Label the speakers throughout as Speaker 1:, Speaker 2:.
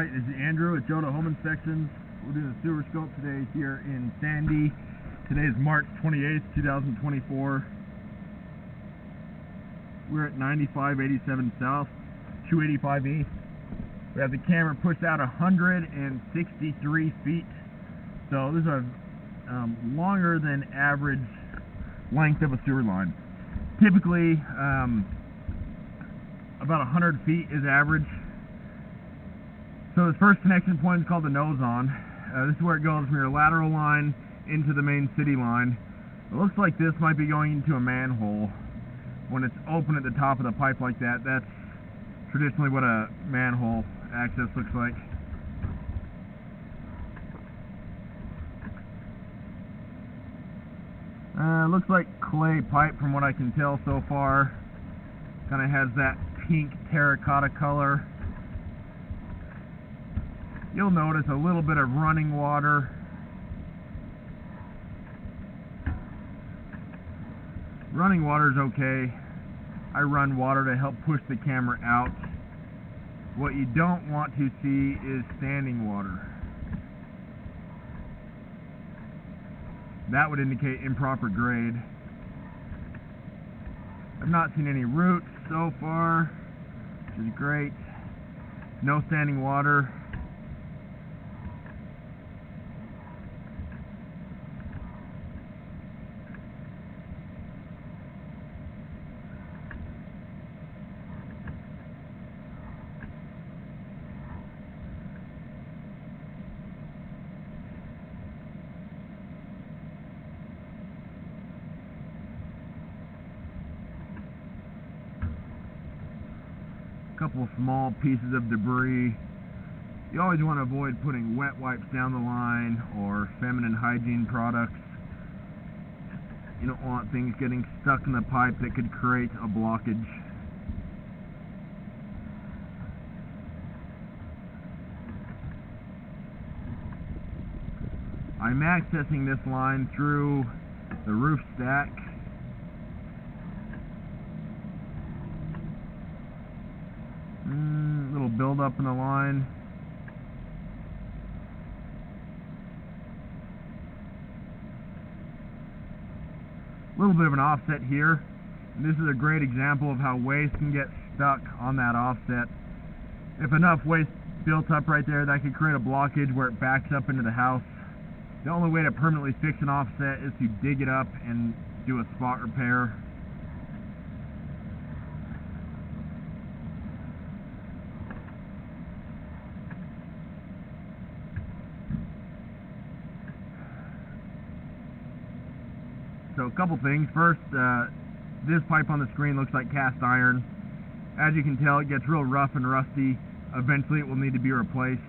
Speaker 1: Alright, this is Andrew with Joda Home Inspections. We're doing a sewer scope today here in Sandy. Today is March 28th, 2024. We're at 9587 South, 285 East. We have the camera pushed out 163 feet. So this is a longer than average length of a sewer line. Typically, about 100 feet is average. So this first connection point is called the nose on. This is where it goes from your lateral line into the main city line. It looks like this might be going into a manhole. When it's open at the top of the pipe like that, that's traditionally what a manhole access looks like. Looks like clay pipe from what I can tell so far. Kind of has that pink terracotta color. You'll notice a little bit of running water. Running water is okay. I run water to help push the camera out. What you don't want to see is standing water. That would indicate improper grade. I've not seen any roots so far, which is great. No standing water. Couple small pieces of debris. You always want to avoid putting wet wipes down the line or feminine hygiene products. You don't want things getting stuck in the pipe that could create a blockage. I'm accessing this line through the roof stack. Little build up in the line. A little bit of an offset here. And this is a great example of how waste can get stuck on that offset. If enough waste built up right there, that could create a blockage where it backs up into the house. The only way to permanently fix an offset is to dig it up and do a spot repair. So a couple things. First, this pipe on the screen looks like cast iron. As you can tell, it gets real rough and rusty. Eventually it will need to be replaced.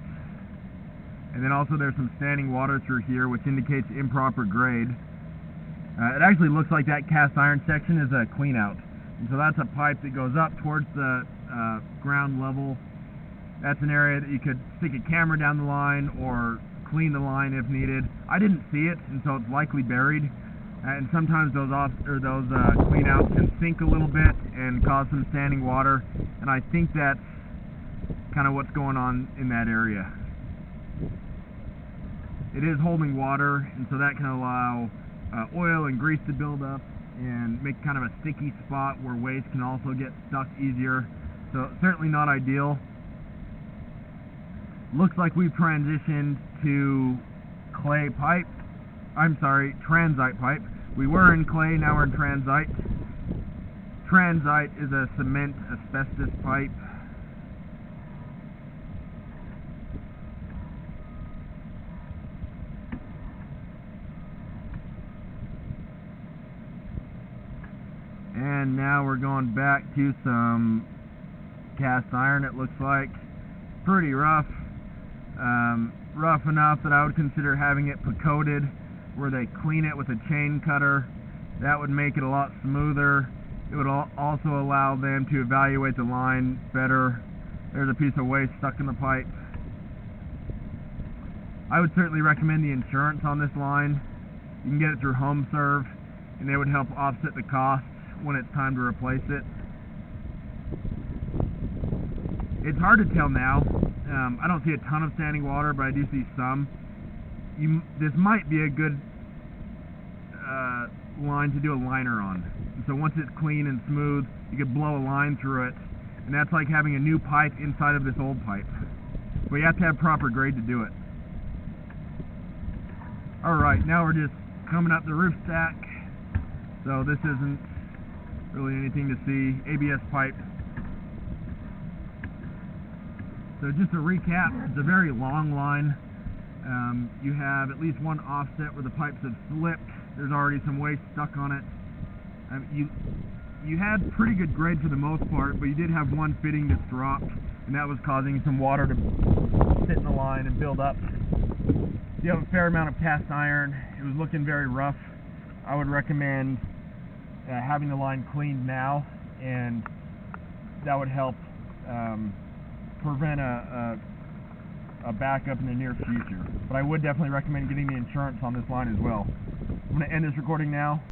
Speaker 1: And then also there's some standing water through here, which indicates improper grade. It actually looks like that cast iron section is a clean out. And so that's a pipe that goes up towards the ground level. That's an area that you could stick a camera down the line or clean the line if needed. I didn't see it, and so it's likely buried. And sometimes those clean outs can sink a little bit and cause some standing water, and I think that's kind of what's going on in that area. It is holding water, and so that can allow oil and grease to build up and make kind of a sticky spot where waste can also get stuck easier. So certainly not ideal. Looks like we've transitioned to clay pipe. I'm sorry, transite pipe. We were in clay, now we're in transite. Transite is a cement asbestos pipe. And now we're going back to some cast iron, it looks like. Pretty rough. Rough enough that I would consider having it coated, where they clean it with a chain cutter. That would make it a lot smoother. It would also allow them to evaluate the line better. There's a piece of waste stuck in the pipe. I would certainly recommend the insurance on this line. You can get it through HomeServe, and they would help offset the costs when it's time to replace it. It's hard to tell now. I don't see a ton of standing water, but I do see some. This might be a good line to do a liner on. So once it's clean and smooth, you could blow a line through it, and that's like having a new pipe inside of this old pipe. But you have to have proper grade to do it. Alright, now we're just coming up the roof stack. So this isn't really anything to see. ABS pipe. So just to recap, it's a very long line. You have at least one offset where the pipes have slipped. There's already some waste stuck on it. You had pretty good grade for the most part, but you did have one fitting that's dropped, and that was causing some water to sit in the line and build up. You have a fair amount of cast iron. It was looking very rough. I would recommend having the line cleaned now, and that would help prevent a backup in the near future. But I would definitely recommend getting the insurance on this line as well. I'm going to end this recording now.